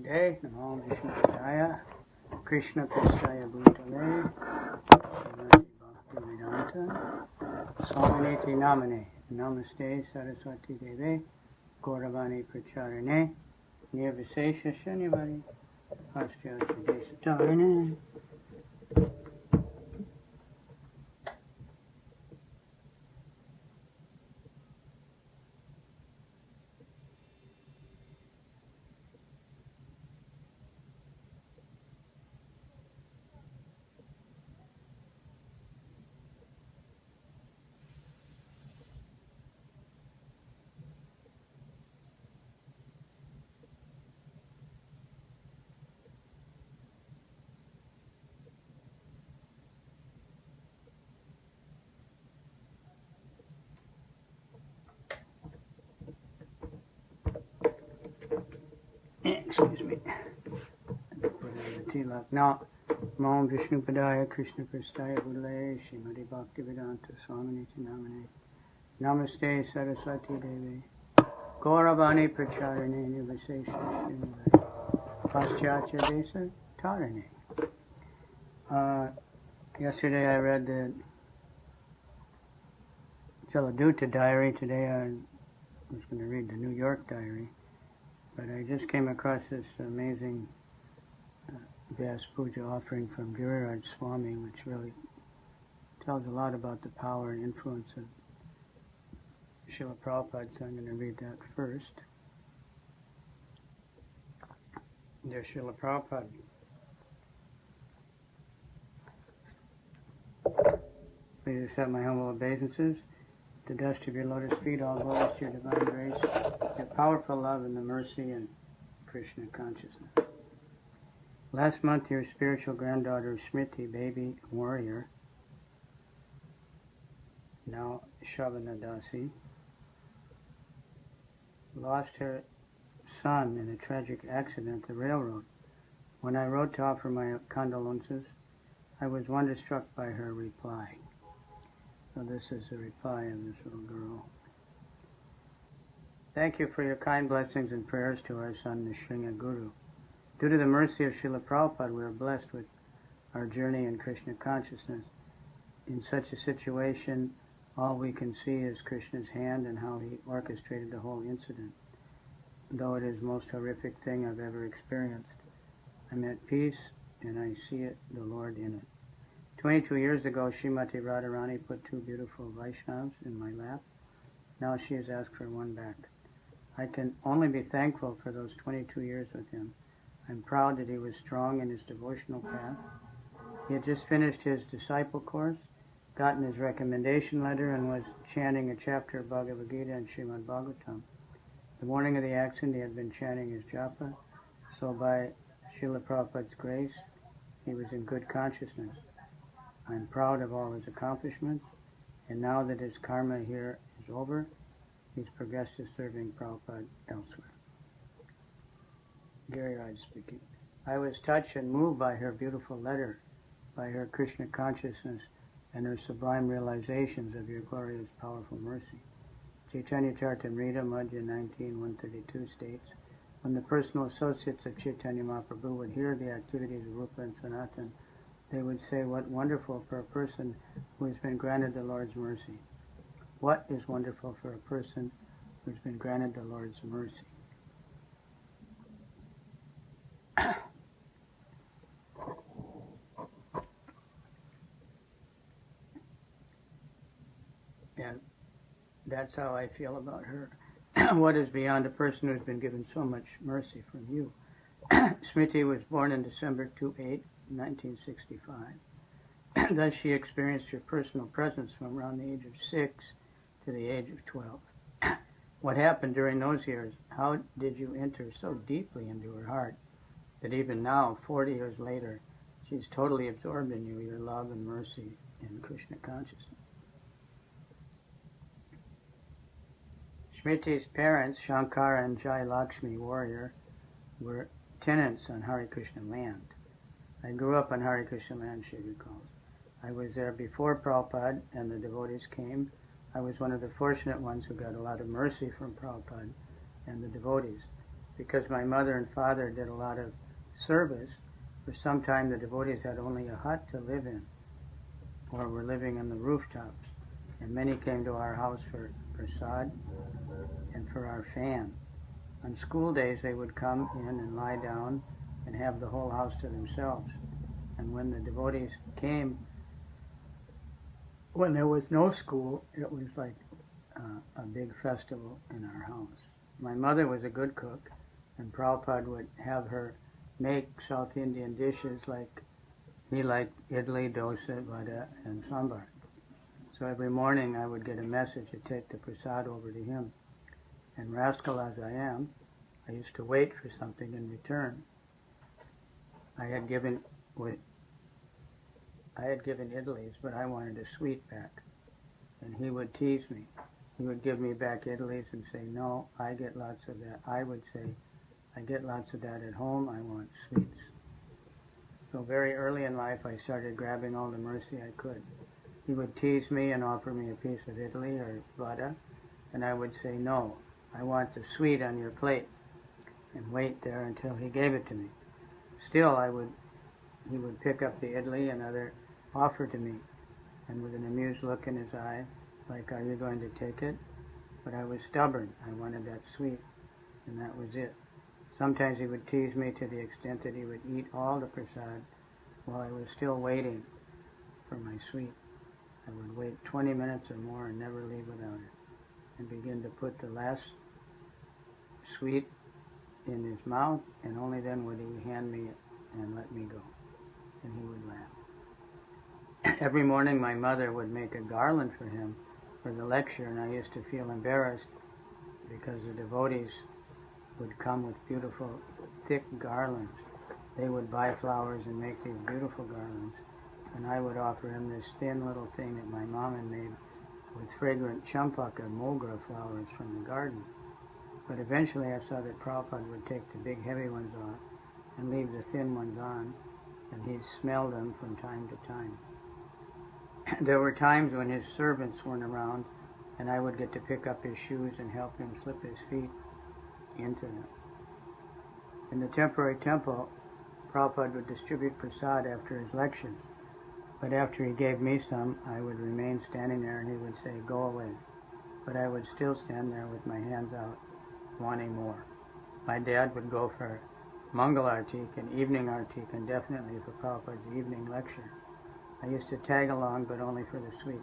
Day, Namo Vishnu Padaya, Krishna Prasthaya Bhutale, Srimati Bhaktivedanta, Swami Namane, Namaste Saraswati Deve, Gauravani Pracharane, Nirvisesha Shanivari, Astya Desatarane. Excuse me. Put on the tilak. Now, Namo Vishnu Padaya, Krishna Prasthaya Bhutale, Srimati Bhaktivedanta Swami Namane, Namaste Saraswati Devi, Gauravani Pracharane, Nirvisesha Shanivari, Paschatya Desa Tarane. Yesterday I read the Jaladuta diary. Today I was going to read the New York diary. But I just came across this amazing Vyas Puja offering from Giriraj Swami, which really tells a lot about the power and influence of Srila Prabhupada, so I'm going to read that first. Dear Srila Prabhupada, please accept my humble obeisances. The dust of your lotus feet, all glories to your divine grace, your powerful love and the mercy and Krishna consciousness. Last month, your spiritual granddaughter Smriti, baby warrior, now Shavanadasi, lost her son in a tragic accident at the railroad. When I wrote to offer my condolences, I was wonderstruck by her reply. So this is the reply of this little girl. Thank you for your kind blessings and prayers to our son, the Shringa Guru. Due to the mercy of Srila Prabhupada, we are blessed with our journey in Krishna consciousness. In such a situation, all we can see is Krishna's hand and how he orchestrated the whole incident. Though it is the most horrific thing I've ever experienced, I'm at peace and I see it, the Lord in it. 22 years ago, Srimati Radharani put two beautiful Vaishnavas in my lap. Now she has asked for one back. I can only be thankful for those 22 years with him. I'm proud that he was strong in his devotional path. He had just finished his disciple course, gotten his recommendation letter, and was chanting a chapter of Bhagavad Gita and Srimad Bhagavatam. The morning of the accident, he had been chanting his japa, so by Srila Prabhupada's grace, he was in good consciousness. I'm proud of all his accomplishments, and now that his karma here is over, he's progressed to serving Prabhupada elsewhere. Giriraj speaking. I was touched and moved by her beautiful letter, by her Krishna consciousness, and her sublime realizations of your glorious, powerful mercy. Chaitanya Charitamrita, Madhya 19:132 states, when the personal associates of Chaitanya Mahaprabhu would hear the activities of Rupa and Sanatan, they would say, what wonderful for a person who has been granted the Lord's mercy. What is wonderful for a person who has been granted the Lord's mercy? And that's how I feel about her. What is beyond a person who has been given so much mercy from you? Smriti was born in December 28, 1965. Thus she experienced your personal presence from around the age of 6 to the age of 12. What happened during those years? How did you enter so deeply into her heart that even now, 40 years later, she's totally absorbed in you, your love and mercy in Krishna consciousness? Smriti's parents, Shankara and Jai Lakshmi Warrior, were tenants on Hare Krishna land. I grew up on Hare Krishna land, she recalls. I was there before Prabhupada and the devotees came. I was one of the fortunate ones who got a lot of mercy from Prabhupada and the devotees. because my mother and father did a lot of service. For some time the devotees had only a hut to live in, or were living on the rooftops. And many came to our house for prasad and for our fan. On school days they would come in and lie down and have the whole house to themselves. And when the devotees came, when there was no school, it was like a big festival in our house. My mother was a good cook, and Prabhupada would have her make South Indian dishes like he liked idli, dosa, vada, and sambar. So every morning I would get a message to take the prasad over to him. And rascal as I am, I used to wait for something in return. I had given idlis, but I wanted a sweet back. And he would tease me. He would give me back idlis and say, no, I get lots of that. I would say, I get lots of that at home, I want sweets. So very early in life I started grabbing all the mercy I could. He would tease me and offer me a piece of idli or vada, and I would say, no, I want the sweet on your plate, and wait there until he gave it to me. Still, he would pick up the idli and offer to me, and with an amused look in his eye, like, are you going to take it? But I was stubborn. I wanted that sweet, and that was it. Sometimes he would tease me to the extent that he would eat all the prasad while I was still waiting for my sweet. I would wait 20 minutes or more and never leave without it, and begin to put the last sweet in his mouth, and only then would he hand me it and let me go, and he would laugh. Every morning my mother would make a garland for him for the lecture, and I used to feel embarrassed because the devotees would come with beautiful thick garlands. They would buy flowers and make these beautiful garlands, and I would offer him this thin little thing that my mom had made with fragrant champaka mogra flowers from the garden. But eventually I saw that Prabhupada would take the big heavy ones off and leave the thin ones on, and he'd smell them from time to time. There were times when his servants weren't around, and I would get to pick up his shoes and help him slip his feet into them. In the temporary temple, Prabhupada would distribute prasad after his lectures, but after he gave me some, I would remain standing there and he would say, go away. But I would still stand there with my hands out, wanting more. My dad would go for Mangal Artik and evening Artik, and definitely for Prabhupada's evening lecture. I used to tag along, but only for the sweet.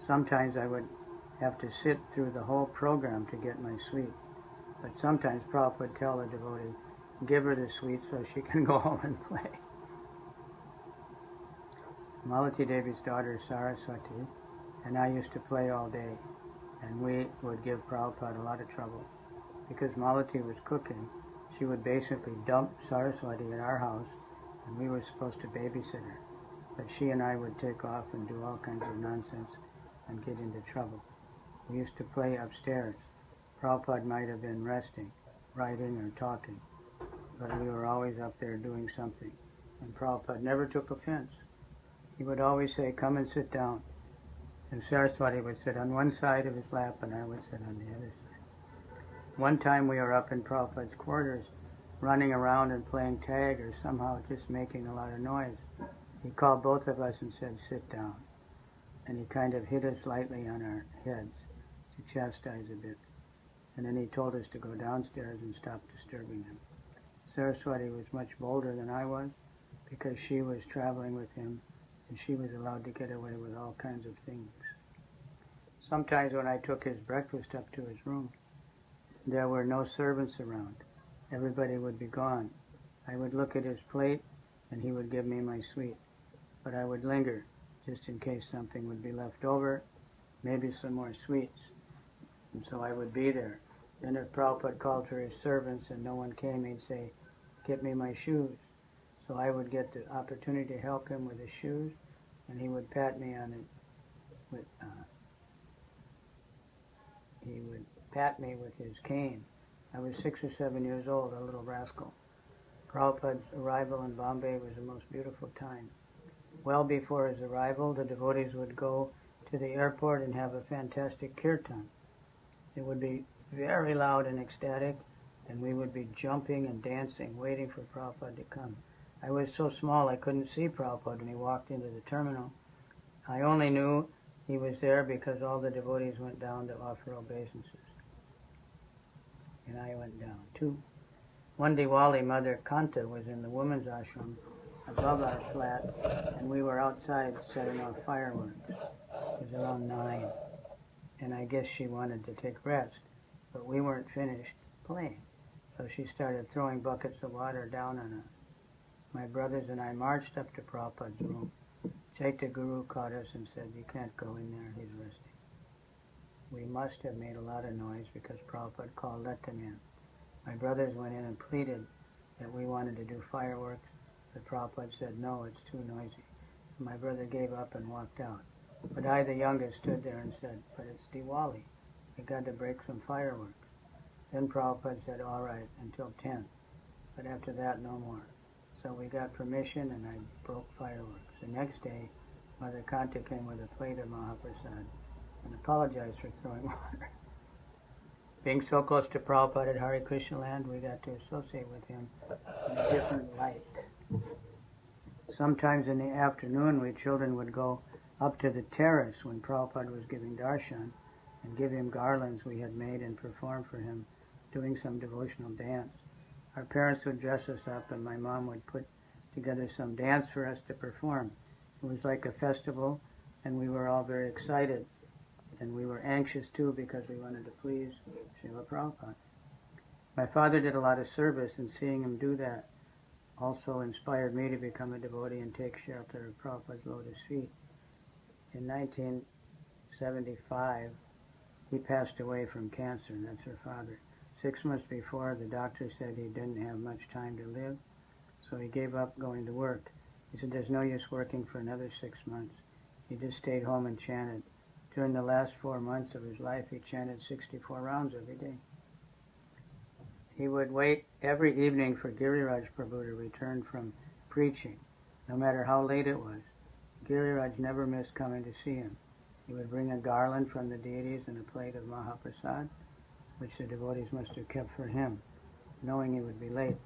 Sometimes I would have to sit through the whole program to get my sweet. But sometimes Prabhupada would tell the devotee, give her the sweet so she can go home and play. Malati Devi's daughter Saraswati and I used to play all day, and we would give Prabhupada a lot of trouble. Because Malati was cooking, she would basically dump Saraswati at our house, and we were supposed to babysit her. But she and I would take off and do all kinds of nonsense and get into trouble. We used to play upstairs. Prabhupada might have been resting, writing, or talking, but we were always up there doing something, and Prabhupada never took offense. He would always say, come and sit down, and Saraswati would sit on one side of his lap and I would sit on the other side. One time we were up in Prabhupada's quarters, running around and playing tag, or somehow just making a lot of noise. He called both of us and said, sit down, and he kind of hit us lightly on our heads to chastise a bit. And then he told us to go downstairs and stop disturbing him. Saraswati was much bolder than I was, because she was traveling with him, and she was allowed to get away with all kinds of things. Sometimes when I took his breakfast up to his room, there were no servants around. Everybody would be gone. I would look at his plate, and he would give me my sweet. But I would linger, just in case something would be left over, maybe some more sweets. And so I would be there. Then if Prabhupada called for his servants and no one came, he'd say, get me my shoes. So I would get the opportunity to help him with his shoes, and he would pat me on it with, he would pat me with his cane. I was 6 or 7 years old, a little rascal. Prabhupada's arrival in Bombay was the most beautiful time. Well before his arrival, the devotees would go to the airport and have a fantastic kirtan. It would be very loud and ecstatic, and we would be jumping and dancing, waiting for Prabhupada to come. I was so small I couldn't see Prabhupada when he walked into the terminal. I only knew he was there because all the devotees went down to offer obeisances. And I went down too. One Diwali, Mother Kanta was in the women's ashram above our flat, and we were outside setting off fireworks. It was around 9, and I guess she wanted to take rest, but we weren't finished playing. So she started throwing buckets of water down on us. My brothers and I marched up to Prabhupada's room. Chaitya Guru caught us and said, "You can't go in there, he's resting." We must have made a lot of noise because Prabhupada called, "Let them in." My brothers went in and pleaded that we wanted to do fireworks, but Prabhupada said, "No, it's too noisy." So my brother gave up and walked out. But I, the youngest, stood there and said, "But it's Diwali. We got to break some fireworks." Then Prabhupada said, "All right, until 10. But after that, no more." So we got permission and I broke fireworks. The next day, Mother Kanta came with a plate of Mahaprasad and apologized for throwing water. Being so close to Prabhupada at Hare Krishna land, we got to associate with him in a different light. Sometimes in the afternoon, we children would go up to the terrace when Prabhupada was giving darshan and give him garlands we had made and perform for him, doing some devotional dance. Our parents would dress us up and my mom would put together some dance for us to perform. It was like a festival and we were all very excited. And we were anxious too because we wanted to please Srila Prabhupada. My father did a lot of service, and seeing him do that also inspired me to become a devotee and take shelter of Prabhupada's lotus feet. In 1975, he passed away from cancer, and that's her father. 6 months before, the doctor said he didn't have much time to live, so he gave up going to work. He said there's no use working for another 6 months. He just stayed home and chanted. During the last 4 months of his life, he chanted 64 rounds every day. He would wait every evening for Giriraj Prabhu to return from preaching, no matter how late it was. Giriraj never missed coming to see him. He would bring a garland from the deities and a plate of Mahaprasad, which the devotees must have kept for him, knowing he would be late.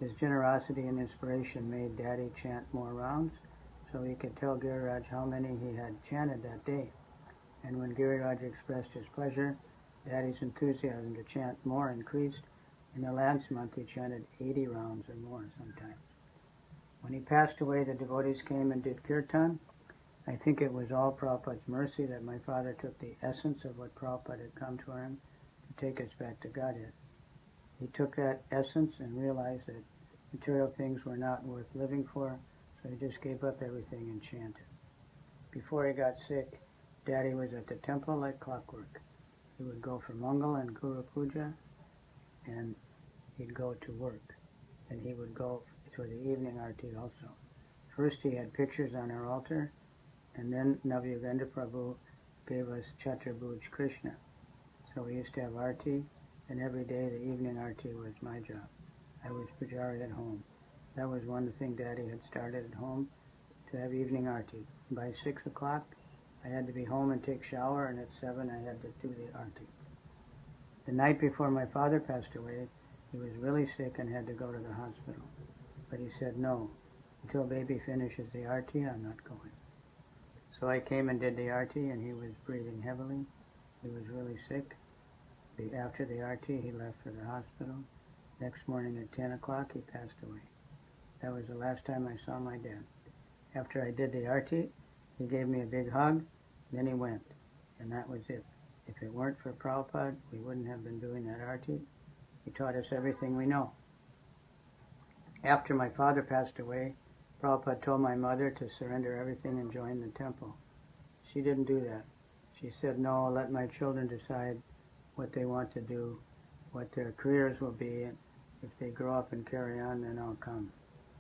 His generosity and inspiration made Daddy chant more rounds, so he could tell Giriraj how many he had chanted that day. And when Giriraj expressed his pleasure, Daddy's enthusiasm to chant more increased. In the last month, he chanted 80 rounds or more sometimes. When he passed away, the devotees came and did kirtan. I think it was all Prabhupada's mercy that my father took the essence of what Prabhupada had come to him to take us back to Godhead. He took that essence and realized that material things were not worth living for, so he just gave up everything and chanted. Before he got sick, Daddy was at the temple like clockwork. He would go for Mangal and Guru Puja, and he'd go to work. And he would go for the evening arti also. First he had pictures on our altar, and then Navyogendra Prabhu gave us Chaturbhuj Krishna. So we used to have arti, and every day the evening arti was my job. I was pujari at home. That was one thing Daddy had started at home, to have evening arti. By 6 o'clock, I had to be home and take shower, and at 7 I had to do the arti. The night before my father passed away, he was really sick and had to go to the hospital. But he said, "No, until baby finishes the arti, I'm not going." So I came and did the arti, and he was breathing heavily. He was really sick. After the arti, he left for the hospital. Next morning at 10 o'clock, he passed away. That was the last time I saw my dad. After I did the arti, he gave me a big hug, then he went, and that was it. If it weren't for Prabhupada, we wouldn't have been doing that arti. He taught us everything we know. After my father passed away, Prabhupada told my mother to surrender everything and join the temple. She didn't do that. She said, "No, let my children decide what they want to do, what their careers will be, and if they grow up and carry on, then I'll come."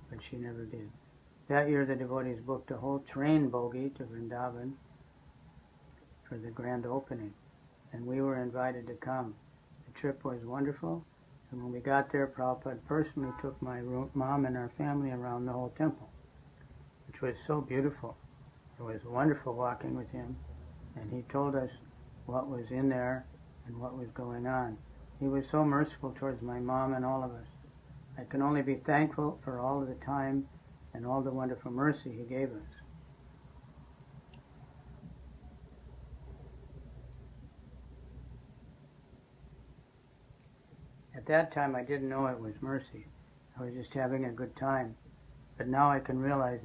But she never did. That year, the devotees booked a whole train bogie to Vrindavan for the grand opening, and we were invited to come. The trip was wonderful, and when we got there, Prabhupada personally took my mom and our family around the whole temple, which was so beautiful. It was wonderful walking with him, and he told us what was in there and what was going on. He was so merciful towards my mom and all of us. I can only be thankful for all of the time and all the wonderful mercy he gave us. At that time, I didn't know it was mercy. I was just having a good time. But now I can realize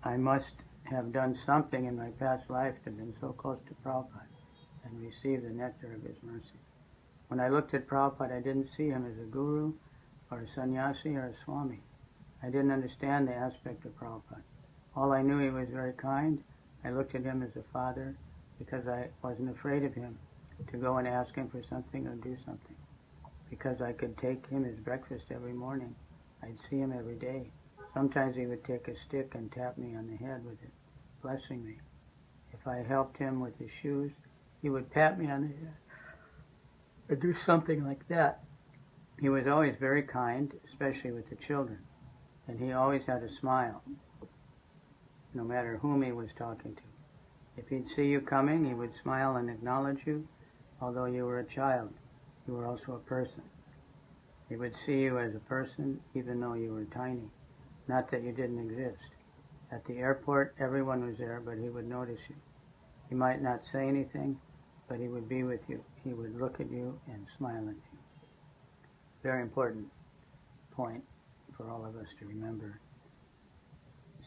I must have done something in my past life to have been so close to Prabhupada and received the nectar of his mercy. When I looked at Prabhupada, I didn't see him as a guru or a sannyasi or a Swami. I didn't understand the aspect of Prabhupada. All I knew, he was very kind. I looked at him as a father because I wasn't afraid of him to go and ask him for something or do something. Because I could take him his breakfast every morning. I'd see him every day. Sometimes he would take a stick and tap me on the head with it, blessing me. If I helped him with his shoes, he would pat me on the head or do something like that. He was always very kind, especially with the children. And he always had a smile, no matter whom he was talking to. If he'd see you coming, he would smile and acknowledge you, although you were a child. You were also a person. He would see you as a person, even though you were tiny. Not that you didn't exist. At the airport, everyone was there, but he would notice you. He might not say anything, but he would be with you. He would look at you and smile at you. Very important point for all of us to remember.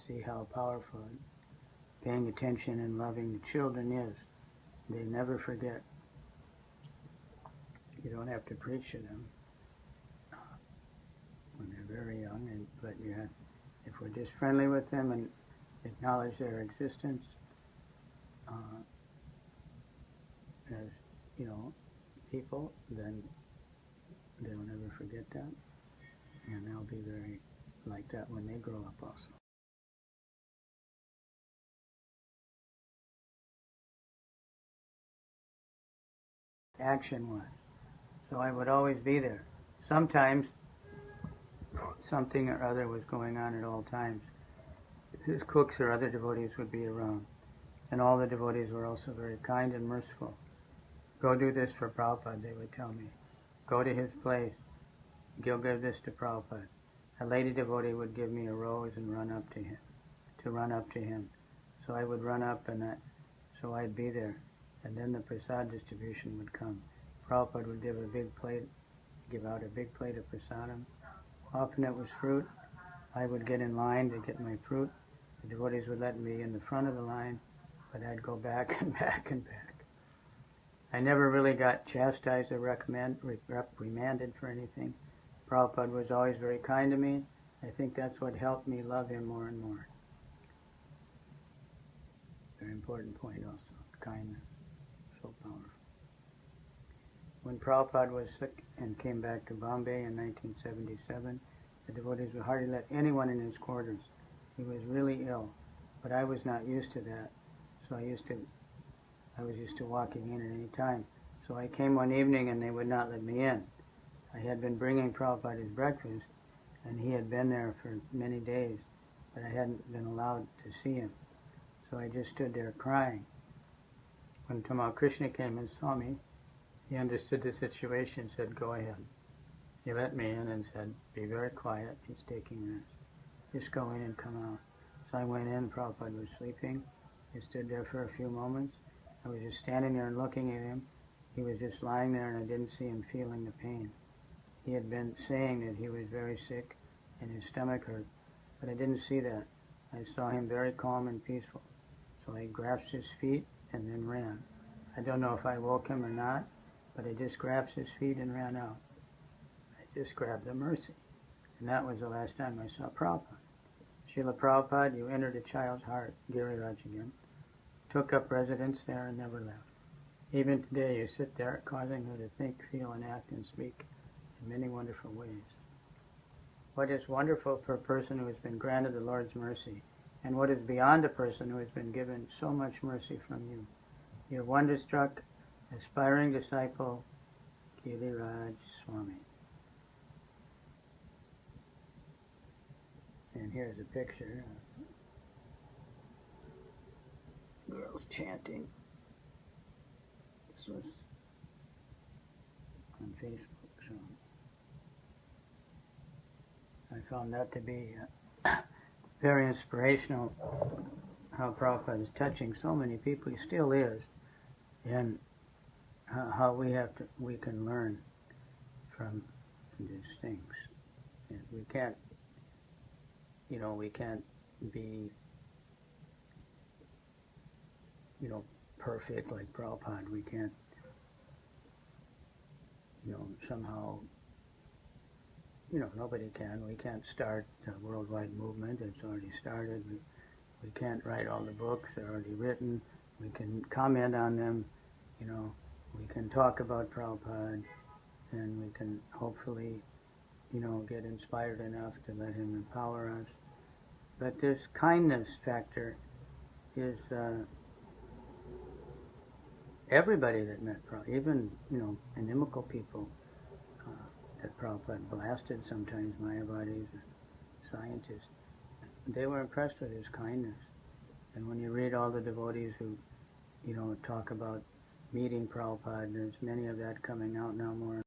See how powerful paying attention and loving the children is. They never forget. You don't have to preach to them when they're very young, but you have, if we're just friendly with them and acknowledge their existence as, people, then they'll never forget that, and they'll be very like that when they grow up also. Action was. So I would always be there. Sometimes something or other was going on at all times. His cooks or other devotees would be around. And all the devotees were also very kind and merciful. Go do this for Prabhupada, they would tell me. Go to his place. Go give this to Prabhupada. A lady devotee would give me a rose and run up to him. So I would run up so I'd be there. And then the prasad distribution would come. Prabhupada would give out a big plate of prasadam. Often it was fruit. I would get in line to get my fruit. The devotees would let me in the front of the line, but I'd go back and back and back. I never really got chastised or reprimanded for anything. Prabhupada was always very kind to me. I think that's what helped me love him more and more. Very important point also, kindness. So powerful. When Prabhupada was sick and came back to Bombay in 1977, the devotees would hardly let anyone in his quarters. He was really ill, but I was not used to that, so I was used to walking in at any time. So I came one evening and they would not let me in. I had been bringing Prabhupada his breakfast, and he had been there for many days, but I hadn't been allowed to see him. So I just stood there crying. When Tamal Krishna came and saw me, he understood the situation, said, go ahead. He let me in and said, be very quiet, he's taking rest. Just go in and come out. So I went in, Prabhupada was sleeping. I stood there for a few moments. I was just standing there and looking at him. He was just lying there and I didn't see him feeling the pain. He had been saying that he was very sick and his stomach hurt, but I didn't see that. I saw him very calm and peaceful. So I grasped his feet and then ran. I don't know if I woke him or not, but I just grabbed his feet and ran out. I just grabbed the mercy. And that was the last time I saw Prabhupada. Srila Prabhupada, you entered a child's heart, Giriraj again, took up residence there and never left. Even today you sit there causing her to think, feel, and act and speak in many wonderful ways. What is wonderful for a person who has been granted the Lord's mercy, and what is beyond a person who has been given so much mercy from you. Your wonderstruck, aspiring disciple, Giriraj Swami. And here's a picture of girls chanting. This was on Facebook. So I found that to be very inspirational, how Prabhupada is touching so many people. He still is, and how we can learn from these things. And we can't be, perfect like Prabhupada. We can't, somehow, nobody can. We can't start a worldwide movement. It's already started. We can't write all the books. They're already written. We can comment on them. We can talk about Prabhupada, and we can hopefully, get inspired enough to let him empower us. But this kindness factor is everybody that met Prabhupada, even, inimical people that Prabhupada blasted sometimes, Mayavadis, scientists, they were impressed with his kindness. And when you read all the devotees who, talk about meeting Prabhupada, there's many of that coming out now more